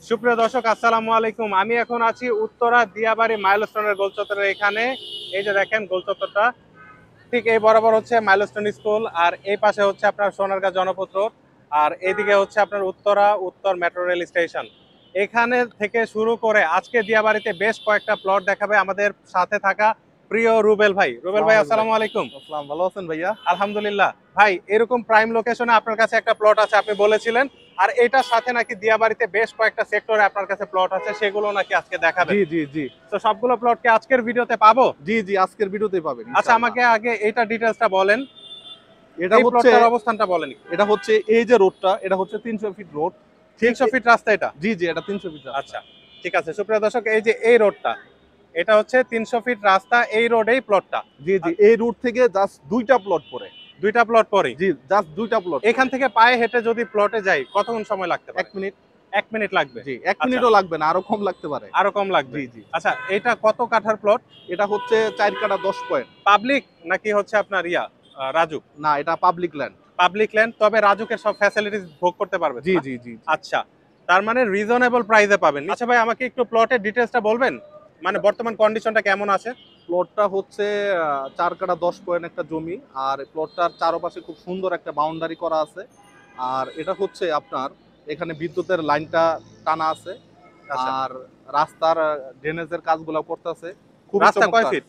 সুপ্রিয় দর্শক, আসসালামু আলাইকুম। আমি এখন আছি উত্তরা দিয়াবাড়ি মাইলস্টোনের গোল চত্বরের এখানে। এই যে দেখেন গোল চত্বরটা, ঠিক এই বরাবর হচ্ছে মাইলস্টোন স্কুল, আর এই পাশে হচ্ছে আপনার সোনারগাঁ জনপদ রোড, আর এইদিকে হচ্ছে আপনার উত্তরা উত্তর মেট্রো রেল স্টেশন। এখানে থেকে শুরু করে আজকে দিয়াবাড়িতে বেশ কয়েকটা প্লট দেখাবে আমাদের সাথে থাকা প্রিয় রুবেল ভাই। রুবেল ভাই, আসসালামু আলাইকুম। আসসালাম, ভালো আছেন ভাইয়া? আলহামদুলিল্লাহ। ভাই, এরকম প্রাইম লোকেশনে আপনার কাছে একটা প্লট আছে আপনি বলেছিলেন, আর এটার সাথে নাকি দিয়াবাড়িতে বেশ কয়েকটা সেক্টরে আপনার কাছে প্লট আছে, সেগুলো নাকি আজকে দেখাবেন। জি জি জি তো সবগুলো প্লট কি আজকের ভিডিওতে পাবো? জি জি আজকের ভিডিওতে পাবেন আচ্ছা, ইনশাআল্লাহ। আমাকে আগে এইটা ডিটেইলসটা বলেন, এটা এই হচ্ছে প্লটটার অবস্থানটা বলেন একটু। এটা হচ্ছে এই যে রোডটা, এটা হচ্ছে 300 ফিট রোড। ঠিক 300 ফিট রাস্তা এটা? জি জি এটা 300 ফিট রাস্তা। আচ্ছা, ঠিক আছে। সুপ্রিয় দর্শক, এই যে এই রোডটা, এটা হচ্ছে 300 ফিট রাস্তা, এই রোডেই প্লটটা। জি জি এই রুট থেকে জাস্ট দুইটা প্লট পড়ে। দুইটা প্লট পরেই? জি, জাস্ট দুইটা প্লট। এখান থেকে পায়ে হেঁটে যদি প্লটে যাই কতক্ষণ সময় লাগতে পারে? 1 মিনিট। 1 মিনিট লাগবে? জি, 1 আচ্ছা, মিনিটও লাগবে না, আরো কম লাগতে পারে। আরো কম লাগবে? জি জি আচ্ছা, এটা কত কাঠার প্লট? এটা হচ্ছে 4 কাঠা 10 পয়েন্ট। পাবলিক নাকি হচ্ছে আপনার রাজুক? না, এটা পাবলিক ল্যান্ড। পাবলিক ল্যান্ড, তবে রাজুকের সব ফ্যাসিলিটিস ভোগ করতে পারবে তো জি না? জি জি আচ্ছা, তার মানে রিজনেবল প্রাইসে পাবেন। আচ্ছা ভাই, আমাকে একটু প্লটের ডিটেইলসটা বলবেন, মানে বর্তমান কন্ডিশনটা কেমন আছে? প্লটটা হচ্ছে 4 কাঠা 10 পয়েন্ট একটা জমি। আর প্লটটার চারপাশে খুব সুন্দর একটা বাউন্ডারি করা আছে। আর এটা হচ্ছে আপনার এখানে বিদ্যুতের লাইনটা টানা আছে। আচ্ছা, আর রাস্তার ড্রেনেজের কাজগুলো করতেছে খুবই রাস্তা কয় চমৎকার। ফিট?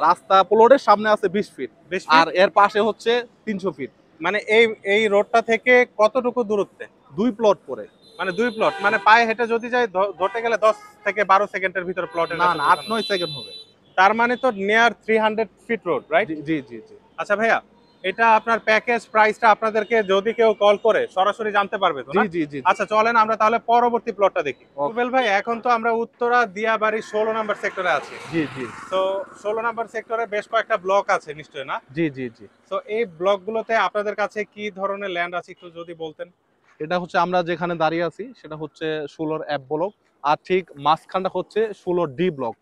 রাস্তা প্লটের সামনে আছে 20 ফিট। 20 আর ফিট? এর পাশে হচ্ছে 300 ফিট। মানে এই এই রোডটা থেকে কতটুকু দূরত্বে? 2 প্লট পরে। মানে 2 প্লট, মানে পায়ে হেঁটে যদি যাই ধরতে গেলে 10 থেকে 12 সেকেন্ডের ভিতরে প্লটের না কাছে না, পৌঁছানো 8-9 যায়। সেকেন্ড হবে। তার মানে তো নিয়ার 300 ফিট রোড, রাইট? জি জি জি জি আচ্ছা ভাইয়া, এটা আপনার প্যাকেজ প্রাইসটা আপনাদেরকে যদি কেউ কল করে সরাসরি জানতে পারবে তো জি না? জি জি জি আচ্ছা, চলেন আমরা তাহলে পরবর্তী প্লটটা দেখি। ওকে। রুবেল ভাই, এখন তো আমরা উত্তরা দিয়াবাড়ি 16 নম্বর সেক্টরে আছি। জি জি তো 16 নম্বর সেক্টরে বেশ কয়েকটা ব্লক আছে নিশ্চয়ই, না? জি জি জি তো এই ব্লকগুলোতে আপনাদের কাছে কি ধরনের ল্যান্ড আছে একটু যদি বলতেন। এটা হচ্ছে আমরা যেখানে দাঁড়িয়ে আছি সেটা হচ্ছে 16 অ্যাপ ব্লক। আর ঠিক মাঝখানটা হচ্ছে 16 ডি ব্লক।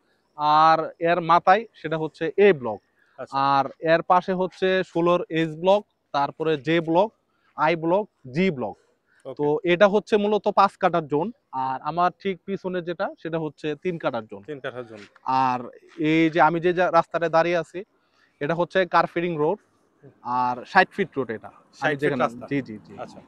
আর এর মাথায় সেটা হচ্ছে এ ব্লক। আচ্ছা, আর এর পাশে হচ্ছে 16 এইচ ব্লক, তারপরে J block, I block, G block. তো ওকে। এটা হচ্ছে মূলত 5 কাঠার জোন। আর আমার ঠিক পিছনে যেটা সেটা হচ্ছে 3 কাঠার জোন। 3 কাঠার জন্য? আর এই যে আমি যে রাস্তাটায় দাঁড়িয়ে আছি এটা হচ্ছে কারফিডিং রোড। আর 60 ফিট রোড এটা। আমি 60 ফিট যেখানে রাস্তা? জি জি জি আচ্ছা,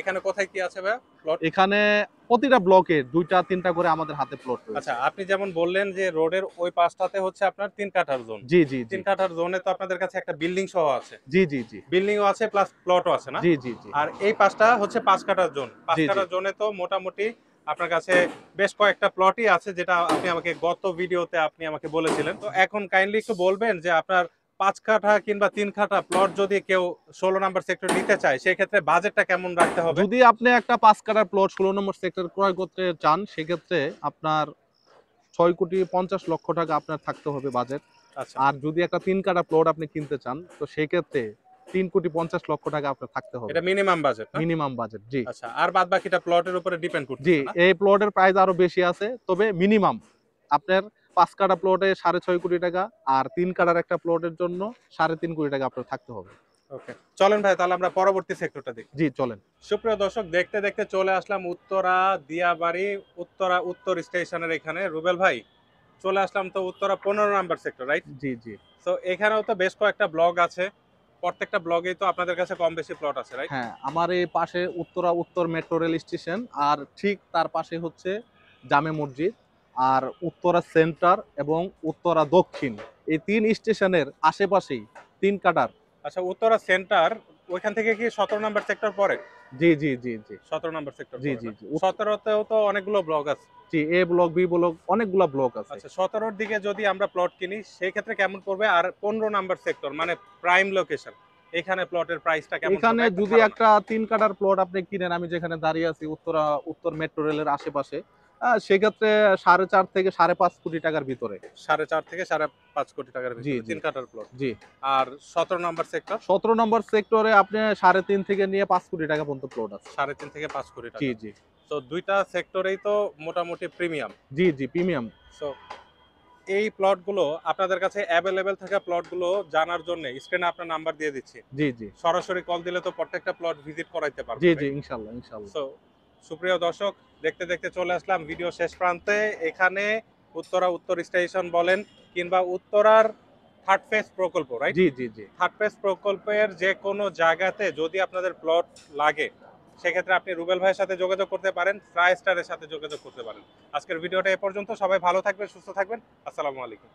এখানে কোথায় কি আছে ভাইয়া প্লট? এখানে প্রতিটা ব্লকে 2টা 3টা করে আমাদের হাতে প্লট আচ্ছা, রয়েছে। আপনি যেমন বললেন যে রোডের ওই পাশটাতে হচ্ছে আপনার 3 কাঠার জোন। জি জি জি 3 কাঠার জোনে তো আপনাদের কাছে একটা বিল্ডিং সহ আছে। জি জি জি বিল্ডিংও আছে প্লাস প্লটও আছে, না? জি জি জি আর এই পাশটা হচ্ছে 5 কাঠার জোন। পাঁচ জি জি কাঠার জোনে তো মোটামুটি আপনার কাছে বেশ কয়েকটা প্লটই আছে, যেটা আপনি আমাকে গত ভিডিওতে আপনি আমাকে বলেছিলেন। তো এখন কাইন্ডলি একটু বলবেন যে আপনার 5 কাঠা কিংবা 3 কাঠা প্লট যদি কেউ 16 নাম্বার সেক্টর নিতে চায়, সেক্ষেত্রে বাজেটটা কেমন রাখতে হবে? যদি আপনি একটা 5 কাঠার প্লট 16 নম্বর সেক্টর ক্রয় করতে চান সেক্ষেত্রে আপনার 6,50,00,000 টাকা আপনার থাকতে হবে বাজেট। আচ্ছা, আর যদি একটা 3 কাঠা প্লট আপনি কিনতে চান তো সেক্ষেত্রে 3,50,00,000 টাকা আপনার থাকতে হবে এটা মিনিমাম বাজেট, না? Minimum budget. জি আচ্ছা, আর বাদ বাকিটা প্লটের উপরে ডিপেন্ড জি করতেছে, না? এই প্লটের প্রাইস আরো বেশি আছে, তবে মিনিমাম আপনার 5 কাঠা প্লটে 6.5 কোটি টাকা। আর 3 কাঠার একটা প্লটের জন্য 3.5 কোটি টাকা আপনার থাকতে হবে। ওকে, চলেন ভাই, তাহলে আমরা পরবর্তী সেক্টরটা দেখি। জি চলেন। সুপ্রিয় দর্শক, দেখতে দেখতে চলে আসলাম উত্তরা দিয়াবাড়ি উত্তরা উত্তর স্টেশনের এখানে। রুবেল ভাই, চলে আসলাম তো উত্তরা 15 নাম্বার সেক্টর, রাইট? জি জি তো এখানেও তো বেশ কয়েকটা ব্লক আছে, প্রত্যেকটা ব্লগেই তো আপনাদের কাছে কম বেশি প্লট আছে, রাইট? হ্যাঁ, আমার এই পাশে উত্তরা উত্তর মেট্রো রেল স্টেশন। আর ঠিক তার পাশে হচ্ছে জামে মসজিদ। আর উত্তরা সেন্টার এবং উত্তরা দক্ষিণ এই 3 স্টেশনের আশেপাশেই 3 কাঠার। আচ্ছা, উত্তরা সেন্টার ওইখান থেকে কি 17 নাম্বার সেক্টর পড়ে? জি জি জি জি 17 নাম্বার সেক্টর জি পড়ে, জি না? জি 17তেও তো অনেকগুলো ব্লক আছে। জি এ ব্লক বি ব্লক অনেকগুলা ব্লক আছে। আচ্ছা, 17-র দিকে যদি আমরা প্লট কিনি সেই ক্ষেত্রে কেমন পড়বে? আর 15 নাম্বার সেক্টর মানে প্রাইম লোকেশন, এখানে প্লটের প্রাইসটা কেমন এখানে পড়বে একটা যদি ধারণা? একটা 3 কাঠার প্লট আপনি কিনেন, আমি যেখানে দাঁড়িয়ে আছি উত্তরা উত্তর মেট্রো রেলের আশেপাশে, সেক্ষেত্রে 4.5 থেকে 5.5 কোটি টাকার ভিতরে। 4.5 থেকে 5.5 কোটি টাকার জি ভিতরে জি 3 কাঠার প্লট। জি আর 17 নাম্বার সেক্টর 17 নম্বর সেক্টরে আপনি 3.5 থেকে নিয়ে 5 কোটি টাকা পর্যন্ত প্লট আছে। 3.5 থেকে 5 কোটি জি টাকা। জি তো দুইটা সেক্টরেই তো মোটামুটি প্রিমিয়াম। জি জি প্রিমিয়াম। সো এই প্লটগুলো আপনাদের কাছে অ্যাভেলেবেল থাকা প্লটগুলো জানার জন্য স্ক্রিনে আপনার নাম্বার দিয়ে দিচ্ছি। জি জি সরাসরি কল দিলে তো প্রত্যেকটা প্লট ভিজিট করাইতে পারবো, জি জি রাইট? ইনশাল্লাহ ইনশাল্লাহ। সো সুপ্রিয় দর্শক, দেখতে দেখতে চলে আসলাম ভিডিও শেষ প্রান্তে। এখানে উত্তরা উত্তর স্টেশন বলেন কিংবা উত্তরার থার্ড ফেজ প্রকল্প, রাইট? জি জি জি। থার্ড ফেজ প্রকল্পের যে কোনো জায়গাতে যদি আপনাদের প্লট লাগে, সেক্ষেত্রে আপনি রুবেল ভাইয়ের সাথে যোগাযোগ করতে পারেন, ট্রাই স্টারের সাথে যোগাযোগ করতে পারেন। আজকের ভিডিওটা এ পর্যন্ত। সবাই ভালো থাকবেন, সুস্থ থাকবেন। আসসালামু আলাইকুম।